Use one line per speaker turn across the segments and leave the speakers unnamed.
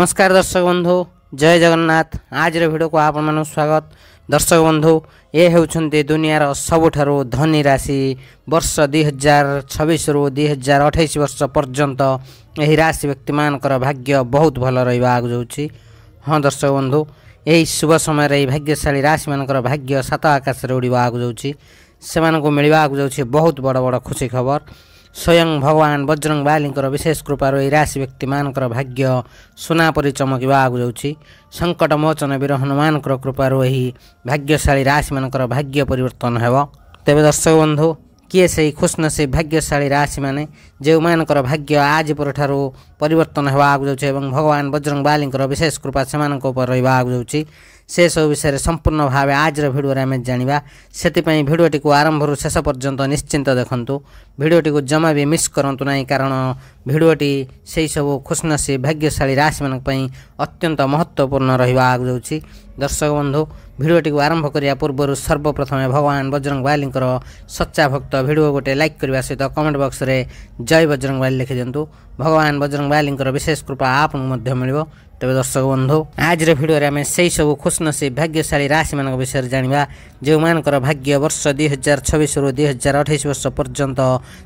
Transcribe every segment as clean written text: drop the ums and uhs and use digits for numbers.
नमस्कार दर्शक बंधु जय जगन्नाथ। आज भिडियो को आप मन स्वागत। दर्शक बंधु ये होउछन्ते दुनियार सबुठारु धनी राशि वर्ष 2026 रु 2028 वर्ष पर्यंत एही राशि व्यक्ति मानकर भाग्य बहुत भल रहिबा आगु जाउछि। हाँ दर्शक बंधु यही शुभ समय रे भाग्यशाली राशि मानकर भाग्य सात आकाश रे उड़िबा आगु जाउछि। सेमानकु मिलिबा आगु जाउछि बहुत बड़ बड़ खुशी खबर। स्वयं भगवान बजरंग बालींकर विशेष कृपार यह राशि व्यक्ति मानकर भाग्य सुना परि चमकिबा आगु जाउछि। संकट मोचन वीर हनुमान कृपार यही भाग्यशाली राशि मानकर भाग्य परिवर्तन हेबो। तेबे दर्शक बंधु किए से खुशनसीब भाग्यशाली राशि माने जो मानकर भाग्य आज परठारु परिवर्तन हेबा आगु जाउछि एवं भगवान बजरंग बालींकर विशेष कृपा सेमानक उपर रहिबा आगु जाउछि। से सब विषय संपूर्ण भाव आज भिडियो आम जाना से भिडियोटी को आरंभ रू शेष पर्यंत निश्चिंत देखंतु। भिडियोटी को जमा भी मिस करंतु नहीं कारण भिडियोटी से सब खुशनसीब भाग्यशाली राशि मानक पई अत्यंत महत्वपूर्ण रहिबा आगु जाउछि। दर्शक बंधु भिडियोटी को आरंभ करिया पूर्व सर्वप्रथम भगवान बजरंग बालींकर सच्चा भक्त भिडियो गोटे लाइक करने सहित कमेंट बॉक्स रे जय बजरंग बाली लिखि दिंतु। भगवान बजरंग बालींकर विशेष कृपा आपको मध्य मिलिबो। तेबे दर्शक बंधु आज भिडियो आम से सब खुशनसीब भाग्यशाली राशि मान विषय जाना जो मानकर भाग्य वर्ष 2026 रु 2028 वर्ष पर्यंत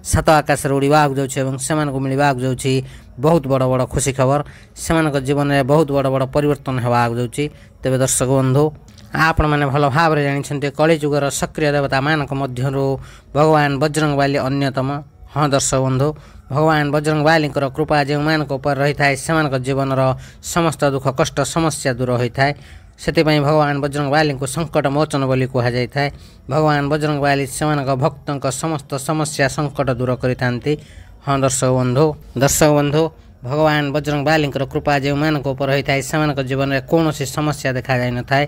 सात आकाश उड़िबा आगु जाउछि एवं सेमानकु मिलिबा आगु जाउछि बहुत बड़ बड़ खुशी खबर। सेमानक जीवन में बहुत बड़ बड़ परिवर्तन हेबा आगु जाउछि। तेबे दर्शक बंधु आपण माने भल भाव रे जानिछन्ते कलिजुगर सक्रिय देवता मानक मध्यरु भगवान बजरंग बाली अन्यतम। हाँ दर्शक बंधु भगवान बजरंग बालींकर कृपा जो मानक उपर रही थाए सेमानक जीवनर समस्त दुख कष्ट समस्या दूर होता है। सेतिपई भगवान बजरंग बाली को संकट मोचन बोली कहा जाय थाए। भगवान बजरंग बाली सेमानक भक्तों समस्त समस्या संकट दूर करिथांती। हाँ दर्शक बंधु भगवान बजरंग बालींकर कृपा जो मानक उपर रही थाए सेमानक जीवन में कौन समस्या देखा जाय न थाए।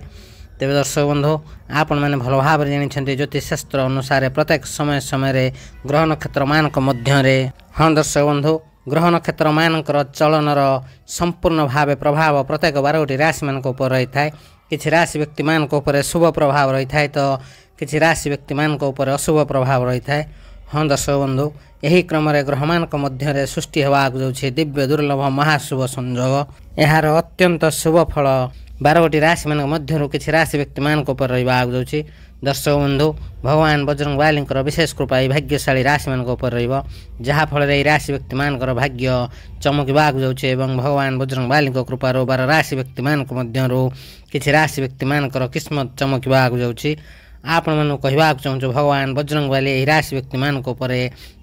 तेबे दर्शक बंधु आपण मैंने भल भाव जानी ज्योतिष शास्त्र अनुसार प्रत्येक समय समय ग्रह नक्षत्र मानक मध्य। हाँ दर्शक बंधु ग्रह नक्षत्र मानकर चलनर संपूर्ण भाव प्रभाव प्रत्येक 12टी राशि मानक उपर रही थाए। किछि राशि व्यक्ति मानक उपर शुभ प्रभाव रही थाए तो किछि राशि व्यक्ति मानक उपर अशुभ प्रभाव रही थाए। हाँ दर्शक बंधु यही क्रम ग्रह मानक मध्य सृष्टि होगा आगु जाउछि दिव्य दुर्लभ महाशुभ संयोग। यार अत्यंत शुभ फल 12टी राशि मान मध्य किसी राशि व्यक्ति मानक उपर रहिबा आगु जाउछि। दर्शक बंधु भगवान बजरंग बालींकर विशेष कृपा भाग्यशाली राशि मानक उपर रहिबो जहा फल रे राशि व्यक्ति मानकर भाग्य चमकिबा आगु जाउछि एवं भगवान बजरंग बालींकर कृपारो 12 राशि व्यक्ति मानक मध्यरु किसी राशि व्यक्ति मानकर किस्मत चमकिबा आगु जाउछि। आपण मानु कहबा चाहूँ भगवान बजरंग बाली यही राशि व्यक्ति मानक उपर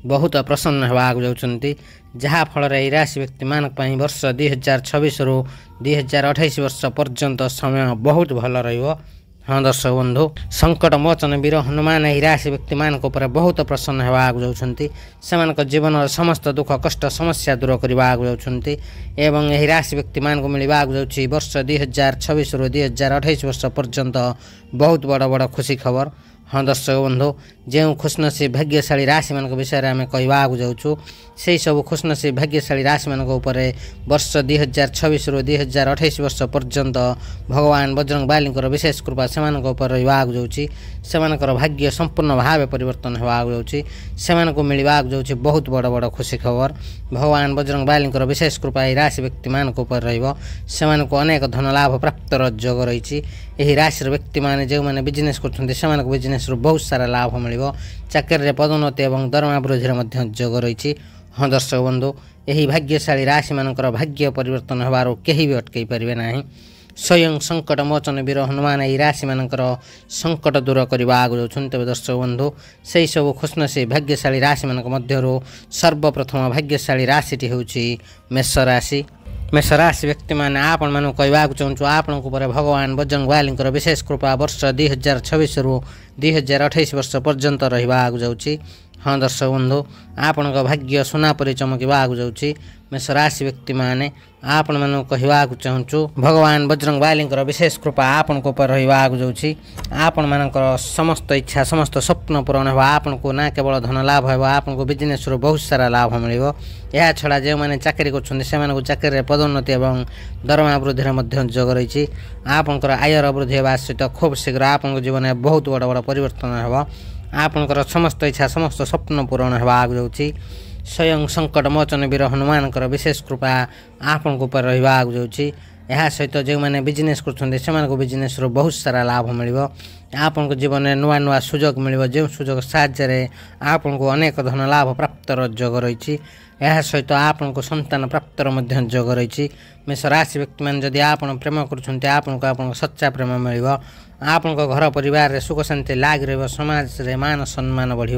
बहुत प्रसन्न होगा आगु जाउछन्ति जहा फल रे राशि व्यक्ति मानक पई वर्ष 2026 रु 2028 वर्ष पर्यंत समय बहुत भल रहिबो। हाँ दर्शक बंधु संकट मोचन वीर हनुमान यही राशि व्यक्ति मानक उपर बहुत प्रसन्न होगा आगु जाउछन्ति सेमानक जीवन समस्त दुख कष्ट समस्या दूर करबा आगु जाउछन्ति एवं यही राशि व्यक्ति मानक मिलिबा आगु जाउछि वर्ष 2026 रु 2028 वर्ष पर्यंत बहुत बड़ बड़ खुशी खबर। हाँ दर्शक बंधु जो खुशनसीब भाग्यशाली राशि मान विषय आम कहवा आगु जाउछु से सब खुशनसीब भाग्यशाली राशि मान उपर वर्ष 2026 रु 2028 वर्ष पर्यंत भगवान बजरंग बालींकर विशेष कृपा सेमानक उपर रहिबा आगु जाउछि। सेमानकर भाग्य संपूर्ण भाव परिवर्तन हेबा आगु जाउछि। सेमानकु मिलिबा आगु जाउछि बहुत बड़ बड़ खुशी खबर। भगवान बजरंग बालींकर विशेष कृपा राशि व्यक्ति मानक उपर रहिबो सेमानकु अनेक धन लाभ प्राप्तर योग रहिछि। एही राशि व्यक्ति माने जो माने बिजनेस करछन्ति सेमानक बिजनेस रु बहुत सारा लाभ मिलिबो। चाकरी रे पदोन्नति एवं दरमा वृद्धि मध्य योग रहिछि। हाँ दर्शक बंधु यही भाग्यशाली राशि मानकर भाग्य परिवर्तन होबार केही भी अटकई परिबे नाही। स्वयं संकट मोचन वीर हनुमान यही राशि मानकर संकट दूर करबा आगु जाउछन्। तेबे दर्शक बंधु से सब खुशनसीब भाग्यशाली राशि मानक मध्यरु सर्वप्रथम भाग्यशाली राशिटी होउछि मेष राशि। मेष राशि व्यक्ति माने आपण मानु कहबा चाहूँ आपण भगवान बजरंग बालींकर विशेष कृपा वर्ष 2026 रु 2028 वर्ष पर्यंत रहिबा आगु जाउछि। हाँ दर्शक बंधु आपण भाग्य सुना परि चमकिबा आगु जाउछि। मेष राशि व्यक्ति माने आपण मानु कहबा चाहूँ भगवान बजरंग बालींकर विशेष कृपा आपण को उपर रहिबा आगु जाउछि। आपण मानकर समस्त इच्छा समस्त स्वप्न पूरण हेबा आपण को ना केवल धन लाभ हेबा आपण को बिजनेस रो बहुत सारा लाभ मिलिबो। या छड़ा जे माने चाकरी करछन्ति सेमानकु चाकरी रे पदोन्नति एवं दरमा वृद्धि मध्य योग रहिछि। आपनकर आयर वृद्धि हेबा सहित खूब शीघ्र आपन जीवन में बहुत बड़ बड़ परिवर्तन हेबो। आपनकर समस्त इच्छा समस्त स्वप्न पूरण हेबा आगु जाउछि। स्वयं संकट मोचन वीर हनुमान विशेष कृपा आपण रहा जाऊँगी। यह सहित जो मैंने बिजनेस कर बिजनेस बहुत सारा लाभ मिल आपण जीवन में नुआ नुआ सुजोग मिल जो सुजोग साहाय्य आपन को अनेक धन लाभ प्राप्तर जोग रही। यह सहित आपन को संतान प्राप्तर जोग रही। मेष राशि व्यक्ति मैंने जदि आप प्रेम कर सच्चा प्रेम मिल आपण घर परिवार सुख शांति लाग रही। समाज रे मान सम्मान बढ़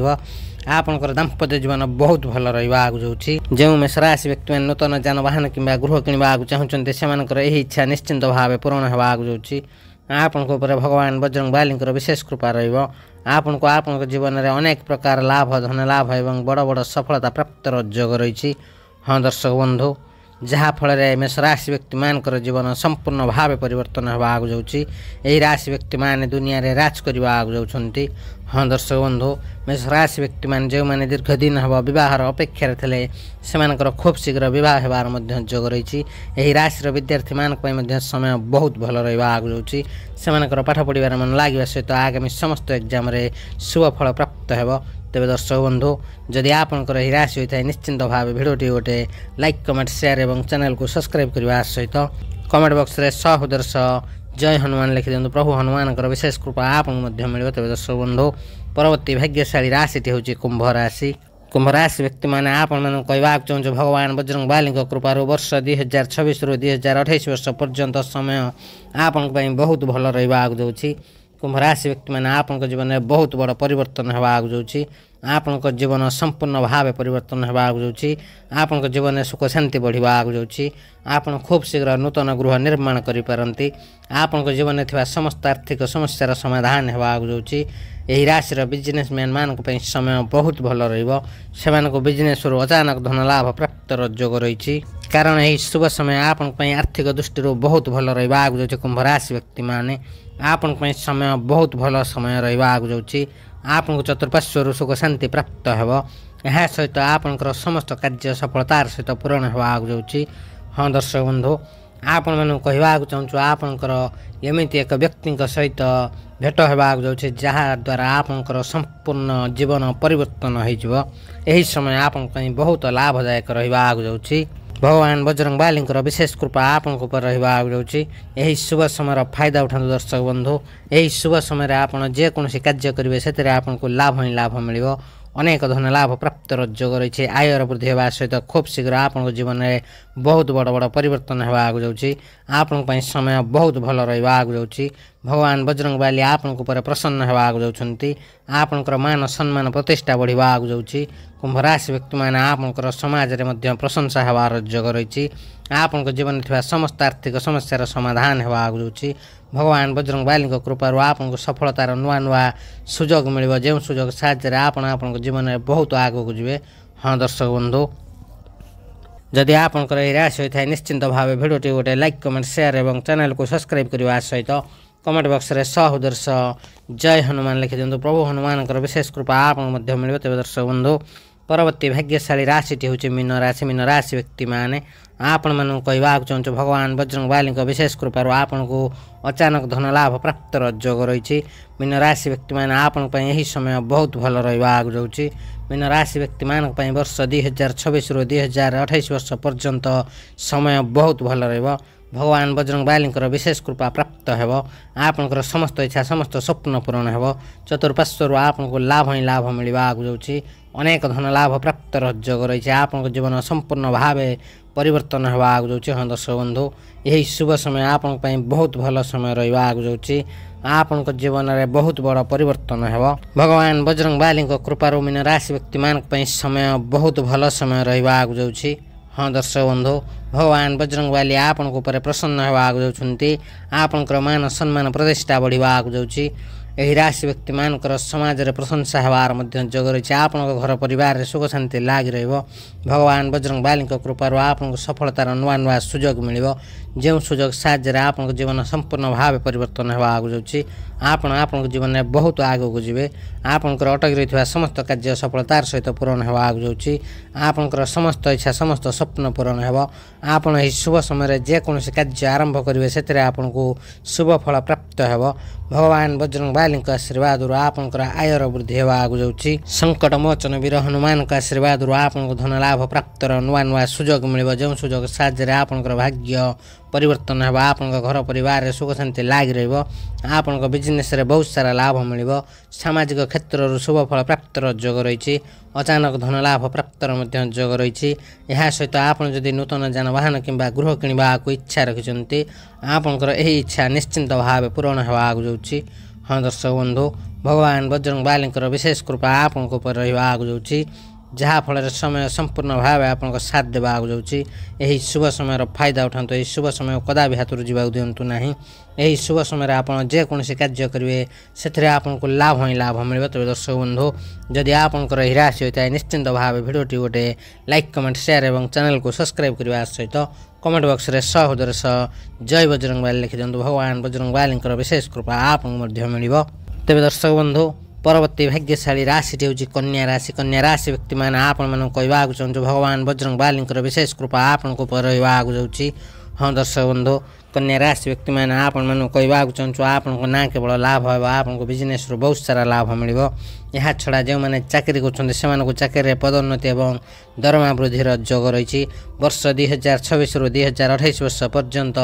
आपंकर दाम्पत्य जीवन बहुत भल रहा जाऊँगी। जो मेष राशि व्यक्ति मैंने नूतन जानवाहन कि गृह किणवा चाहते से इच्छा निश्चिंत भाव पूरण होगा जाऊँगी। आपण भगवान बजरंग बाली विशेष कृपा रहा को जीवन में अनेक प्रकार लाभ धन लाभ एवं बड़ बड़ सफलता प्राप्तर जोग रही। हाँ दर्शक बंधु जहाँफल मेष राशि व्यक्ति मान जीवन संपूर्ण भाव परिवर्तन होगा जाऊँगी। यही राशि व्यक्ति मैंने दुनिया रे राज करने जाऊँगी। हाँ दर्शक बंधु मेष राशि व्यक्ति मैंने जो मैंने दीर्घ दिन हम बहार अपेक्षा थे से खूब शीघ्र बह होबार जोग रही। यही राशि विद्यार्थी मान समय बहुत भल रहा जाऊँगी। से पाठ पढ़ार मन लगे सहित आगामी समस्त एग्जाम शुभ फल प्राप्त हो। तेज दर्शक बंधु जदि आपंकर यही राशि होता है निश्चिंत भाव भिडटी गोटे लाइक कमेंट शेयर और चैनल को सब्सक्राइब करने सहित कमेंट बॉक्स रे सहृदय जय हनुमान लिखि दिंतु। प्रभु हनुमान विशेष कृपा आपको मिल। तेज दर्शक बंधु परवर्ती भाग्यशाली राशि हूँ कुंभ राशि। कुंभ राशि व्यक्ति मैंने आपण कहवा चाहूँ भगवान बजरंग बाली कृपार वर्ष 2026 रु 2028 वर्ष पर्यंत समय आपण बहुत भल रहा जाऊँगी। कुंभ राशि व्यक्ति मैंने आपण जीवन में बहुत बड़ परिवर्तन होगा जाऊँगी। आपण जीवन संपूर्ण भाव परिवर्तन होगा जाऊँगी। आपण जीवन में सुख शांति बढ़ा जाऊँगी। आपण खूब शीघ्र नूतन गृह निर्माण करें। आपण जीवन में थी समस्त आर्थिक समस्यार समाधान होगा जाऊँगी। यही राशि बिजनेसमैन मान समय बहुत भल रहा। बिजनेस अचानक धन लाभ प्राप्तर जोग रही। कारण यही शुभ समय आपण आर्थिक दृष्टि बहुत भल रहा जाऊँगी। कुंभ राशि व्यक्ति मैंने आपण समय बहुत भल समय रहा जाऊँगी। आपन को चतुर्पार्श्वर सुख शांति प्राप्त हो। यह सहित आपंकर समस्त कार्य सफलतार सहित पूरण होगा जाऊँगी। हाँ दर्शक बंधु आपण मैंने कहवा चाहूँ आपंकर एमती एक व्यक्ति सहित भेट होगा जाऊँगी जहाँद्वारा आपंकर संपूर्ण जीवन परिवर्तन हो। यही समय आपण बहुत लाभदायक रहा जाऊँगी। भगवान बजरंग बाली विशेष कृपा आपण रहा जाऊँगी। यही शुभ समय फायदा उठाते दर्शक बंधु। यही शुभ समय आप जेकोसी कार्य करेंगे से आपको लाभ ही लाभ मिल। अनेक धन लाभ प्राप्तर जोग रही। आयर वृद्धि होगा सहित खूब शीघ्र आप जीवन में बहुत बड़ बड़ परिवर्तन होगा जाऊँगी। आपण समय बहुत भल रहा जाऊँगी। भगवान बजरंग बाली आपण प्रसन्न होगा जाऊँगी। आपंकर मान सम्मान प्रतिष्ठा बढ़ा जाऊँगी। कुंभ राशि व्यक्ति मैंने आपंकर समाज में प्रशंसा होबार जोग रही। आपण जीवन में थी समस्त आर्थिक समस्यार समाधान होगा जाऊँगी। भगवान बजरंग बाली कृपार आपको सफलतार नुआ नुआ सुजोग मिल जो सुजोग साहाय्य आपण जीवन में बहुत आगक जी। हाँ दर्शक बंधु जदि आपंकर यही राशि होता है निश्चिंत भाव भिडटी गोटे लाइक कमेंट शेयर और चैनल को सब्सक्राइब करने सहित कमेंट बॉक्स रे सहृदय जय हनुमान लिखि दिंतु। प्रभु हनुमान विशेष कृपा आपको मिल। तेज दर्शक बंधु परवर्ती भाग्यशाली राशि हूँ मीन राशि। मीन राशि व्यक्ति मैंने आपण मैं कहवा चाहूँ भगवान बजरंग बाली विशेष कृपार आपन को अचानक धन लाभ प्राप्तर जोग रही। मीन राशि व्यक्ति मैंने आपण यही समय बहुत भल रहा जाऊँगी। मीन राशि व्यक्ति मान वर्ष 2026 रु 2028 वर्ष पर्यंत समय बहुत भल रहा। भगवान बजरंग बाली विशेष कृपा प्राप्त हो। आपंकर समस्त इच्छा समस्त स्वप्न पूरण हो। चतुर्पार्श्वर आपको लाभ ही लाभ मिलवा जाऊँगी। अनेक धन लाभ प्राप्तर जोग रही। आपन जीवन संपूर्ण भाव परिवर्तन होगा जाऊँगी। हाँ दर्शक बंधु यही शुभ समय आपण बहुत भल समय रहा जाऊँगी। आपण जीवन में बहुत बड़ परिवर्तन हो। भगवान बजरंग बाली कृपार मीन राशि व्यक्ति मान समय बहुत भल समय रहा जाऊँगी। हाँ दर्शक बंधु भगवान बजरंग बाली आपण प्रसन्न होगा जाऊँगी। आपंकर मान सम्मान प्रतिष्ठा बढ़ा जाऊँगी। यही राशि व्यक्ति मान समाज में प्रशंसा होबार जोग रही। आपण घर परिवार सुख शांति लाग रही। भगवान बजरंग बाली कृपार आपको सफलतार नुआ नुआ सुजोग मिल जो सुजोग साहाय्य आपन जीवन संपूर्ण भाव परिवर्तन होगा आगु जाउछि आपण जीवन में बहुत आगो को जीवे आपनकर अटकी रही समस्त कार्य सफलतार सहित पूरण होगा आगु जाउछि आपनकर समस्त इच्छा समस्त स्वप्न पूरण होगा आपण एही शुभ समय जेकोसी कार्य आरंभ करेंगे से आपको शुभ फल प्राप्त होगा भगवान बजरंग बाली आशीर्वाद आपनकर आयर वृद्धि होगा आगु जाउछि संकट मोचन वीर हनुमान आशीर्वाद आपको धन लाभ प्राप्त नुआ नुआ सुजोग मिल जो सुजोग साहाय्य आपनकर भाग्य परिवर्तन होगा आपण घर परिवार सुख शांति लग रहा बिजनेस रे बहुत सारा लाभ मिल सामाजिक क्षेत्र शुभ फल प्राप्त जोग रही अचानक धन लाभ प्राप्त जोग रही यह सहित आपड़ जदि नूतन जानवाहन किंबा गृह किणवा को इच्छा रखिंट आपंकर यही इच्छा निश्चिंत भाव पूरण होगा आगु जाउछि हाँ दर्शक बंधु भगवान बजरंग बाली विशेष कृपा आपण आगु जाउछि जहाँ फल समय संपूर्ण भाव आप साथ देवा आगु जाउछि यही शुभ समय फायदा उठातु यही शुभ समय कदा भी हाथ जावाक दिंतु ना यही शुभ समय आप जेकोसी कार्य करेंगे से आपको लाभ ही लाभ मिल तेज दर्शक बंधु जदि आपंकर राशि होता है निश्चिंत भाव भिडियोटी गोटे लाइक कमेंट शेयर और चैनल को सब्सक्राइब करने सहित कमेंट बॉक्स रे हृदय जय बजरंग बाली लिखि दिंतु भगवान बजरंग बाली विशेष कृपा आपको मिल तेज दर्शक बंधु परवर्ती भाग्यशाली राशि हूँ कन्या राशि व्यक्ति मैंने आपण कहवाक चाहूँ भगवान बजरंग बाली विशेष कृपा आपण आगु जाउछि हाँ दर्शक बंधु कन्या राशि व्यक्ति मैंने आपण कहवाक चाहूँ आपण ना केवल लाभ होगा आपको बिजनेस रू बहुत सारा लाभ मिल यह छड़ा जो मैंने चाकरी कर चाकरी पदोन्नति और दरमा वृद्धि जोग रही वर्ष 2026 रु 2028 वर्ष पर्यंत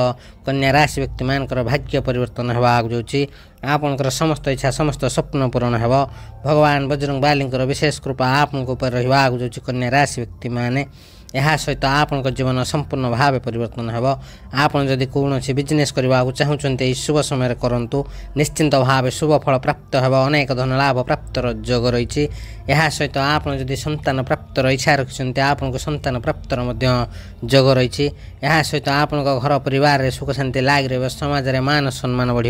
कन्या राशि व्यक्ति मानकर भाग्य परिवर्तन होगा आगु जाउछि आपनकर समस्त इच्छा समस्त स्वप्न पूरण होगा भगवान बजरंग बाली विशेष कृपा आपको आगु जाउछि कन्या राशि व्यक्ति मैंने यह सहित आपण जीवन संपूर्ण भाव परिवर्तन होगा आपन जदि कौन बिजनेस करने को चाहते शुभ समय करूँ निश्चिंत भाव शुभ फल प्राप्त होगा अनेक धन लाभ प्राप्त जोग रही यह सहित आप जदि संतान प्राप्त इच्छा रखिंट आपको संतान प्राप्त जोग रही यह सहित आपण घर परिवार सुख शांति लग रहा समाज में मान सम्मान बढ़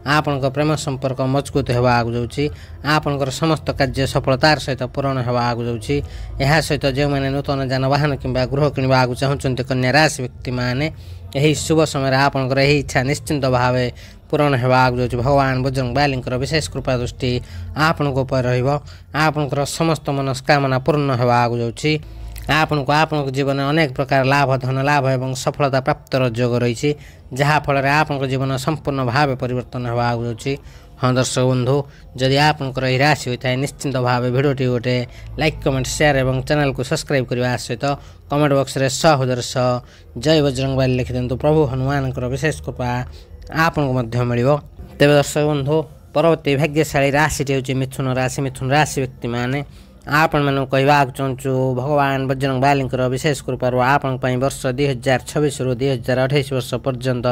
आपण प्रेम संपर्क मजबूत होगा आगु जाउछि आपनकर समस्त कार्य सफलतार सहित पूरण होगा आगु जाउछि यह सहित जो मैंने नूतन जानवाहन किंबा गृह किणवा को चाहते कन्या राशि व्यक्ति मैंने यही शुभ समय आपंकर यही इच्छा निश्चिंत भाव पूरण होगा आगु जाउछि भगवान बजरंग बाली विशेष कृपा दृष्टि आपण आपंकर समस्त मनस्कामना पूर्ण होगा आगु जाउछि आपन जीवन अनेक प्रकार लाभ धन लाभ और सफलता प्राप्त जोग रही जहाँ फल आप जीवन संपूर्ण भाव परिवर्तन होगा आगु जाउछि हाँ दर्शक बंधु जदि आपंकर राशि होता है निश्चिंत भाव भिडियोटी गोटे लाइक कमेंट शेयर और चैनल को सब्सक्राइब करने सहित कमेंट बॉक्स रे हृदय जय बजरंग बाली लिखि दिंतु प्रभु हनुमान विशेष कृपा आपको मिल तेज दर्शक बंधु परवर्ती भाग्यशाली राशि हूँ मिथुन राशि व्यक्ति मैंने आपण मैं कहवाक चाहूँ भगवान बजरंग बाली विशेष कृपा आपण वर्ष 2026 रु 2028 वर्ष पर्यंत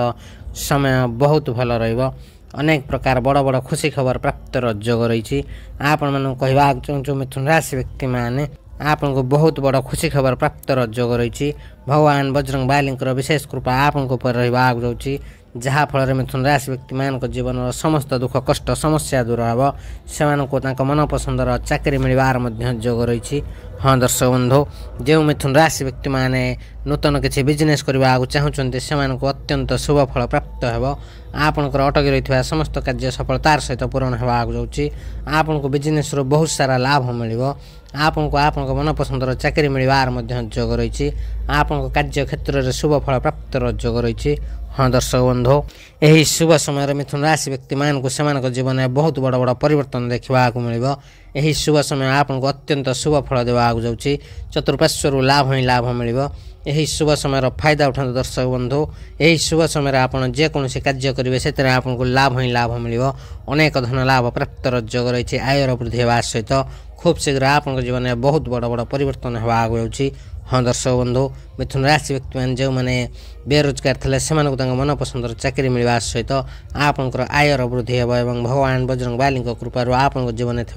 समय बहुत भल रहिबो अनेक प्रकार बड़ बड़ खुशी खबर प्राप्त जोग रही आपण कहवाक चाहूँ मिथुन राशि व्यक्ति मैंने आपको बहुत बड़ खुशी खबर प्राप्त जोग रही भगवान बजरंग बाली विशेष कृपा आपको आगु जाउछि जहाँ फल मिथुन राशि व्यक्ति मान जीवन समस्त दुख कष्ट समस्या दूर हे से मन पसंदर चाकरी मिलबार जोग रही हाँ दर्शक बंधु जो मिथुन राशि व्यक्ति मैंने नूतन किसी बिजनेस करने को चाहते से अत्यंत शुभ फल प्राप्त हो आपंकर अटकी रही समस्त कार्य सफलतार सहित पूरण होगा आगु जाउछि आपको बिजनेस रो बहुत सारा लाभ मिल आपको मन पसंदर चाकरी मिलबार जोग रही आपको कार्य क्षेत्र में शुभ फल प्राप्त जोग रही हाँ दर्शक बंधु यही शुभ समय मिथुन राशि व्यक्ति मान जीवन में बहुत बड़ बड़ परिवर्तन देखा मिल यही शुभ समय आपको अत्यंत शुभ फल देवा आगु जाउछि चतुर्पार्श्वर लाभ ही लाभ मिल यही शुभ समय फायदा उठाते दर्शक बंधु यही शुभ समय आप जेकोसी कार्य करेंगे से आपको लाभ ही लाभ मिल अनेक धन लाभ प्राप्त जोग रही आयर वृद्धि होगा सहित खूब शीघ्र आप जीवन में बहुत बड़ बड़ परिवर्तन होगा आगु जाउछि हाँ दर्शक बंधु मिथुन राशि व्यक्ति मैंने जो मैंने बेरोजगार थे से मन पसंदर चाकरी मिलवा सहित आपंकर आयर वृद्धि होगा और भगवान बजरंग बाली कृपा आप जीवन थी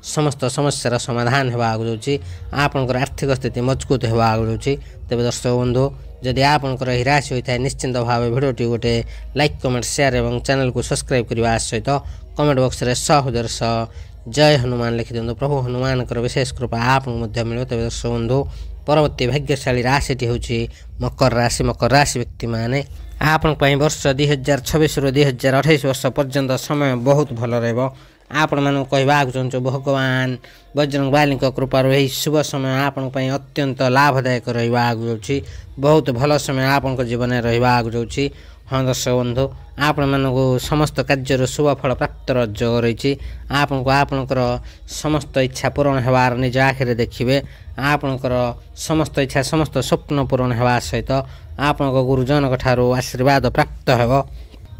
समस्त समस्यार समाधान होगा आगु जाउछि आपंकर आर्थिक स्थिति मजबूत होगा आगु जाउछि तेज दर्शक बंधु जदि आपंकर राशि होता है निश्चिंत भाव भिडियोटी गोटे लाइक कमेंट शेयर और चैनल को सब्सक्राइब करने सहित कमेंट बॉक्स रे हृदय जय हनुमान लिखि दिंतु प्रभु हनुमान विशेष कृपा आपको मिल तेज दर्शक बंधु परवर्ती भाग्यशाली राशि हूँ मकर राशि व्यक्ति मैंने आपण वर्ष 2026 रु 2028 वर्ष पर्यंत समय बहुत भल रहिबो। आपण मानु कहबाक चाहूँ भगवान बजरंग बाली कृपा यही शुभ समय आपण अत्यंत लाभदायक रहा जाऊँगी। बहुत भल समय आपण जीवन रहा जाऊँगी। हाँ दर्शक बंधु आपण मानक समस्त कार्य शुभ फल प्राप्त योग रही। आपण को आपणकर समस्त इच्छा पूरण होवार निज आखिरे देखिए। आपणकर समस्त इच्छा समस्त स्वप्न पूरण होवा सहित आपण गुरुजन ठारू आशीर्वाद प्राप्त हो।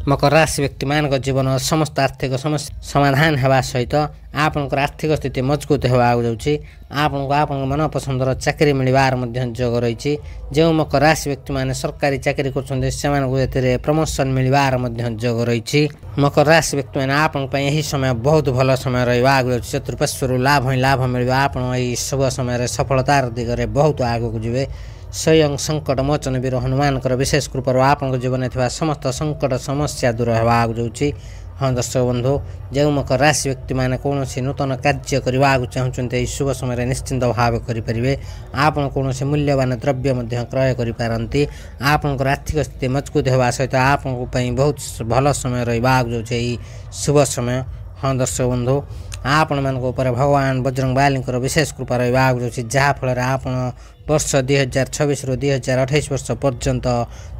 मकर राशि व्यक्ति मान जीवन समस्त आर्थिक समस्या समाधान होगा सहित आपणकर आर्थिक स्थिति मजबूत होगा जाऊँगी। आपन को आपन मनपसंदर चाकरी मिलवार योग रही। जो मकर राशि व्यक्ति मैंने सरकारी चाकरी कर प्रमोशन मिलवार योग रही। मकर राशि व्यक्ति मैंने आपण यही समय बहुत भल समय रहा। चतुर्पार्श्वर लाभ ही लाभ मिल। आप शुभ समय सफलतार दिगरे बहुत आगू जीवे। स्वयं संकट मोचन वीर हनुमान विशेष कृपा आपण जीवन में समस्त संकट समस्या दूर होगा जाऊँगी। हाँ दर्शक बंधु जो मकर राशि व्यक्ति मैंने कौन नूतन कार्य करने चाहते शुभ समय निश्चिंत भाव करेंगे। आपन कौन मूल्यवान द्रव्य क्रय करपारती। आपंकर आर्थिक स्थिति मजबूत होगा सहित आपन बहुत भल समय रहा जाऊँगी शुभ समय। हाँ दर्शक बंधु आपण मानक भगवान बजरंग बाली विशेष कृपा रहा जाऊँगी। जहाँफल आपण वर्ष 2026 रु 2028 वर्ष पर्यंत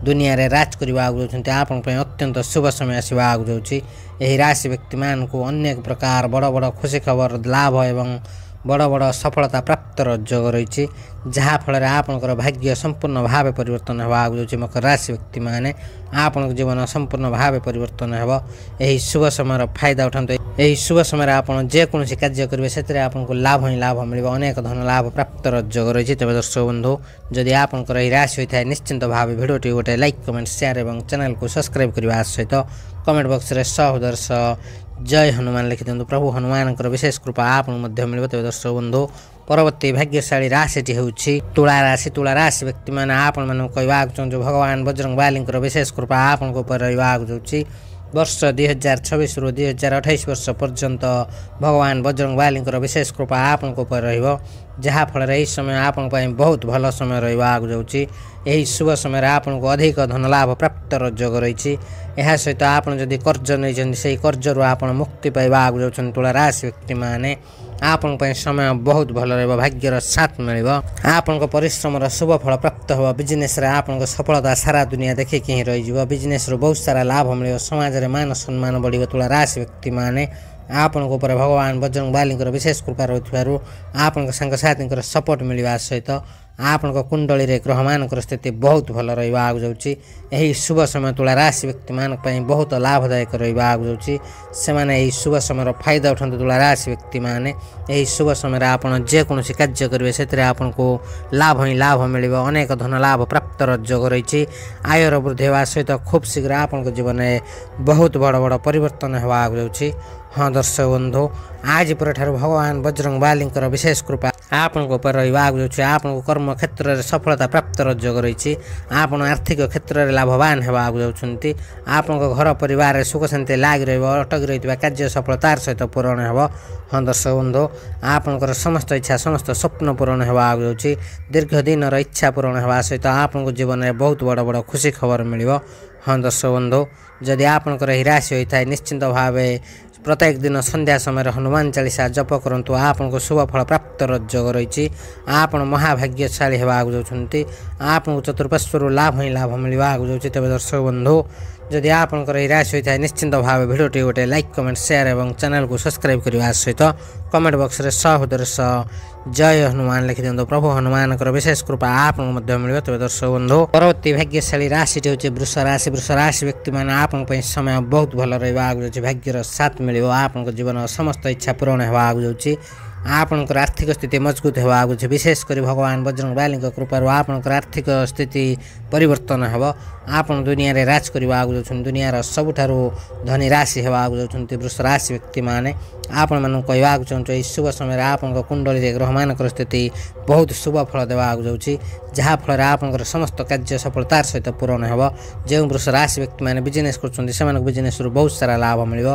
दुनिया रे राज करने जाऊँगी। आपण अत्यंत शुभ समय आसवा जाऊँगी। यही राशि व्यक्ति मान को अनेक प्रकार बड़ बड़ खुशी खबर लाभ एवं बड़ बड़ सफलता प्राप्त योग रही। जहाँफल आपणकर भाग्य संपूर्ण भाव परिवर्तन होगा जाऊँगी। मकर राशि व्यक्ति मैंने आपण जीवन संपूर्ण भाव परिवर्तन हो। यही शुभ समय फायदा उठाते। यही शुभ समय आप जेकोसी कार्य करेंगे से आपको लाभ ही लाभ मिले। अनेक धन लाभ प्राप्त योग रही। तेज दर्शक बंधु जदि आपंकर यही राशि होता है निश्चिंत भाव भिडियोटी गोटे लाइक कमेंट शेयर और चैनल को सब्सक्राइब करने सहित कमेंट बॉक्स रे सहदर्श जय हनुमान लिखि दिंतु। प्रभु हनुमान विशेष कृपा आपको मिले। तेज दर्शक बंधु परवर्ती भाग्यशाली राशि हूँ तुला राशि। तुला राशि व्यक्ति मैंने आपण मन कहवाक चाहूँ भगवान बजरंग बाली विशेष कृपा आपण रहा जाऊँगी। वर्ष 2026 रु 2028 वर्ष पर्यंत भगवान बजरंग बाली विशेष कृपा आपण जहाँफल यही समय आपण बहुत भल समय रहा जाऊँगी। यही शुभ समय आपको अधिक धन लाभ प्राप्त योग रही। यह सहित आपड़ जदि कर्ज नहीं से कर्जर आप मुक्ति पाइबा जाऊँ। तुला राशि व्यक्ति मैंने आपण समय बहुत भल रहा। भाग्यर साथ मिल। आपण परिश्रम शुभ फल प्राप्त हो। बिजनेस आपन सफलता सारा दुनिया देखिक ही रही। बिजनेस बहुत सारा लाभ मिले। समाज में मान सम्मान बढ़। तुला राशि व्यक्ति मैंने आपण भगवान बजरंग बाली विशेष कृपा रही। आपण सांगसाथी सपोर्ट मिलवा सहित आपण कुंडली रे ग्रह मान स्थिति बहुत भल रहा जाऊँगी। यही शुभ समय तुला राशि व्यक्ति मान बहुत लाभदायक रहा जाऊँगी। से शुभ समय फायदा उठाते। तुला राशि व्यक्ति मैंने यही शुभ समय आप जेकोसी कार्य करेंगे से आपको लाभ ही लाभ मिले। अनेक धन लाभ प्राप्त योग रही। आयर वृद्धि होगा सहित खूब शीघ्र आपन जीवन में बहुत बड़ बड़ परिवर्तन होगा जाऊँगी। हाँ दर्शक बंधु आज पर भगवान बजरंग बाली विशेष कृपा आपण रहा जाऊँगी। आपको कर्म क्षेत्र में सफलता प्राप्त योग रही। आप आर्थिक क्षेत्र में लाभवान होगा जाऊँगी। आपण घर परिवार सुख शांति लग अटक रही कार्य सफलतार सहित पूरण हो। हाँ दर्शक बंधु आपंकर समस्त इच्छा समस्त स्वप्न पूरण होगा जाऊँगी। दीर्घ दिन इच्छा पूरण होगा सहित आपको जीवन में बहुत बड़ बड़ खुशी खबर मिल। हाँ दर्शक बंधु जदि आपंकर यही राशि होता है निश्चिंत भाव प्रत्येक दिन संध्या समय हनुमान चालीसा जप करूँ। आपको शुभ फल प्राप्त योग रही। आप महाभाग्यशाली होगा जाऊँगी। आपको चतुर्पार्श्वर लाभ ही लाभ मिलवा जाऊँगी। तेज दर्शक बंधु जदि आपंकर यही राशि होता है निश्चिंत भाव भिडियोटी गोटे लाइक कमेंट शेयर और चैनल को सब्सक्राइब करने सहित कमेंट बॉक्स रे सहदर्श जय हनुमान लिखि दिंतु। प्रभु हनुमान विशेष कृपा आपको मिले। तेज दर्शक बंधु परवर्ती भाग्यशाली राशि हूँ वृष राशि। वृष राशि व्यक्ति मैंने आपण समय बहुत भल रहा जाऊँगी। भाग्यर साथ मिले। आपन जीवन समस्त इच्छा पूरण होगा जाऊँगी। आपणकर आर्थिक स्थिति मजबूत होगा जाऊँगी। विशेषकर भगवान बजरंग बाली कृपा आपणकर आर्थिक स्थिति परिवर्तन हो। आपन दुनिया रे राज करने जाऊँ। दुनियार सबुठारु धनी राशि होगा जाऊँगी। वृष राशि व्यक्ति मैंने ଆପଣମାନଙ୍କୁ କହିବାକୁ ଚାହୁଁଛୁ ଏହି ଶୁଭ ସମୟରେ ଆପଣଙ୍କ କୁଣ୍ଡଳୀରେ ଗ୍ରହମାନଙ୍କର ସ୍ଥିତି ବହୁତ ଶୁଭ ଫଳ ଦେବାକୁ ଯାଉଛି, ଯାହାଫଳରେ ଆପଣଙ୍କର ସମସ୍ତ କାର୍ଯ୍ୟ ସଫଳତାର ସହିତ ପୂରଣ ହେବ। ଯେଉଁ ବୃଷ ରାଶି ବ୍ୟକ୍ତିମାନେ ବିଜନେସ୍ କରୁଛନ୍ତି ସେମାନଙ୍କୁ ବିଜନେସ୍ରୁ ବହୁତ ସାରା ଲାଭ ମିଳିବ।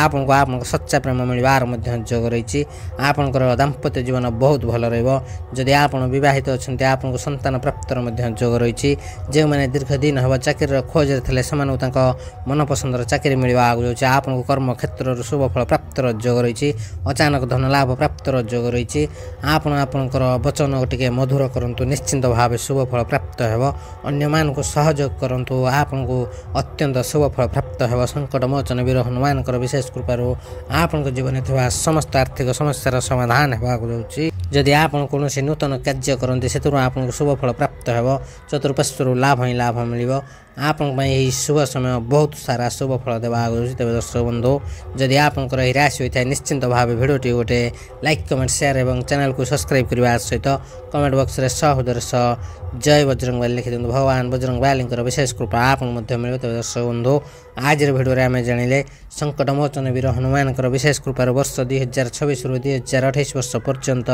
ଆପଣଙ୍କୁ ଆପଣଙ୍କ ସଚ୍ଚା ପ୍ରେମ ମିଳିବାର ମଧ୍ୟ ଯୋଗ ରହିଛି। ଆପଣଙ୍କର ଦାମ୍ପତ୍ୟ ଜୀବନ ବହୁତ ଭଲ ରହିବ। ଯଦି ଆପଣ ବିବାହିତ ଅଛନ୍ତି ଆପଣଙ୍କୁ ସନ୍ତାନ ପ୍ରାପ୍ତର ମଧ୍ୟ ଯୋଗ ରହିଛି। ଯେଉଁମାନେ ଦୀର୍ଘ ଦିନ ହେବ ଚାକିରିର ଖୋଜରେ ଥିଲେ ସେମାନଙ୍କୁ ତାଙ୍କ ମନପସନ୍ଦର ଚାକିରି ମିଳିବାକୁ ଯାଉଛି। ଆପଣଙ୍କୁ କର୍ମକ୍ଷେତ୍ରରୁ ଶୁଭ ଫଳ ପ୍ରାପ୍ତର ଯୋଗ ରହିଛି। ଅଚାନକ ଧନ ଲାଭ ପ୍ରାପ୍ତର ଯୋଗ ରହିଛି। ଆପଣ ଆପଣଙ୍କର ବଚନ ଟିକେ ମଧୁର କରନ୍ତୁ, ନିଶ୍ଚିନ୍ତ ଭାବେ ଶୁଭ ଫଳ ପ୍ରାପ୍ତ ହେବ। ଅନ୍ୟମାନଙ୍କୁ ସହଯୋଗ କରନ୍ତୁ, ଆପଣଙ୍କୁ ଅତ୍ୟନ୍ତ ଶୁଭ ଫଳ ପ୍ରାପ୍ତ ହେବ। ସଙ୍କଟ ମୋଚନ ବୀର ହନୁମାନଙ୍କର ବିଶେଷ କୃପାରୁ ଆପଣଙ୍କ ଜୀବନରେ ଥିବା ସମସ୍ତ ଆର୍ଥିକ ସମସ୍ୟାର ସମାଧାନ ହେବାକୁ ଯାଉଛି। ଯଦି ଆପଣ କୌଣସି ନୂତନ କାର୍ଯ୍ୟ କରନ୍ତି ସେଥିରୁ ଆପଣଙ୍କୁ ଶୁଭ ଫଳ ପ୍ରାପ୍ତ ହେବ। ଚତୁଃପାର୍ଶ୍ୱରୁ ଲାଭ ହିଁ ଲାଭ ମିଳିବ। ଆପଣଙ୍କ ପାଇଁ ଏହି ଶୁଭ ସମୟ ବହୁତ ସାରା ଶୁଭ ଫଳ ଦେବାକୁ ଯାଉଛି। ତେବେ ଦର୍ଶକ ବନ୍ଧୁ, ଯଦି ଆପଣଙ୍କର ଏହି ରାଶି ହୋଇଥାଏ ନିଶ୍ଚିନ୍ତ ଭାବେ ଭିଡ଼ିଓଟି ଗୋଟେ ଲାଇକ୍ କମେଣ୍ଟ ସେୟାର ଏବଂ ଚ୍ୟାନେଲକୁ ସବସ୍କ୍ରାଇବ୍ କରିବା ସହିତ କମେଣ୍ଟ ବକ୍ସରେ ହୃଦୟର ସହ ଜୟ ବଜରଙ୍ଗବାଲି ଲେଖିଦିଅନ୍ତୁ। ଭଗବାନ ବଜରଙ୍ଗବାଲିଙ୍କର ବିଶେଷ କୃପା ଆପଣଙ୍କୁ ମଧ୍ୟ ମିଳିବ। ତେବେ ଦର୍ଶକ ବନ୍ଧୁ, ଆଜିର ଭିଡ଼ିଓରେ ଆମେ ଜାଣିଲେ ସଙ୍କଟ ମୋଚନ ବୀର ହନୁମାନଙ୍କର ବିଶେଷ କୃପାରୁ ବର୍ଷ 2026ରୁ 2028 ବର୍ଷ ପର୍ଯ୍ୟନ୍ତ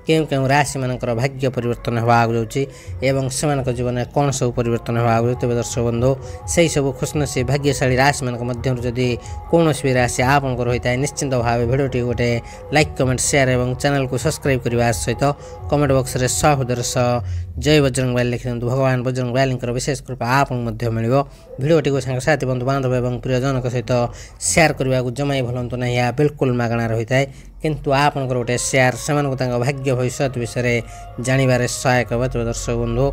କେଉଁ କେଉଁ ରାଶିମାନଙ୍କର ଭାଗ୍ୟ ପରିବର୍ତ୍ତନ ହେବାକୁ ଯାଉଛି ଏବଂ ସେମାନଙ୍କ ଜୀବନରେ କ'ଣ ସବୁ ପରିବର୍ତ୍ତନ ହେବାକୁ ଯାଉଛି। ତେବେ ଦର୍ଶକ ବନ୍ଧୁ, ସେହି ସବୁ ଖୁସିନସିବ ଭାଗ୍ୟଶାଳୀ ରାଶିମାନଙ୍କ ମଧ୍ୟରୁ ଯଦି କୌଣସି ବି ରାଶି ଆପଣଙ୍କର ହୋଇଥାଏ ନିଶ୍ଚିନ୍ତ ଭାବେ ଭିଡ଼ିଓଟି ଗୋଟେ ଲାଇକ୍ କମେଣ୍ଟ ସେୟାର ଏବଂ ଚ୍ୟାନେଲକୁ ସବସ୍କ୍ରାଇବ୍ କରିବା ସହିତ କମେଣ୍ଟ ବକ୍ସରେ ହୃଦୟର ସହ ଜୟ ବଜରଙ୍ଗବାଲି ଲେଖିଦିଅନ୍ତୁ। ଭଗବାନ ବଜରଙ୍ଗବାଲିଙ୍କର ବିଶେଷ କୃପା ଆପଣଙ୍କୁ ମଧ୍ୟ ମିଳିବ। ଭିଡ଼ିଓଟିକୁ ସାଙ୍ଗସାଥି ବନ୍ଧୁ ବାନ୍ଧବ ଏବଂ ପ୍ରିୟଜନଙ୍କ ସହିତ ସେୟାର କରିବାକୁ ଜମା ହିଁ ଭୁଲନ୍ତୁ ନାହିଁ। ଏହା ବିଲକୁଲ ମାଗଣାରେ ହୋଇଥାଏ, କିନ୍ତୁ ଆପଣଙ୍କର ଗୋଟେ ସେୟାର ସେମାନଙ୍କୁ ତାଙ୍କ ଭାଗ୍ୟ ଭବିଷ୍ୟତ ବିଷୟରେ ଜାଣିବାରେ ସହାୟକ ହେବ। ତେବେ ଦର୍ଶକ ବନ୍ଧୁ,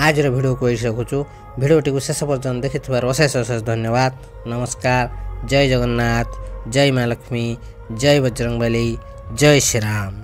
ଆଜିର ଭିଡ଼ିଓକୁ ଏଇଠି ରଖୁଛୁ। ଭିଡ଼ିଓଟିକୁ ଶେଷ ପର୍ଯ୍ୟନ୍ତ ଦେଖିଥିବାରୁ ଅଶେଷ ଅଶେଷ ଧନ୍ୟବାଦ। ନମସ୍କାର, ଜୟ ଜଗନ୍ନାଥ, ଜୟ ମା ଲକ୍ଷ୍ମୀ, ଜୟ ବଜରଙ୍ଗବାଲି, ଜୟ ଶ୍ରୀରାମ।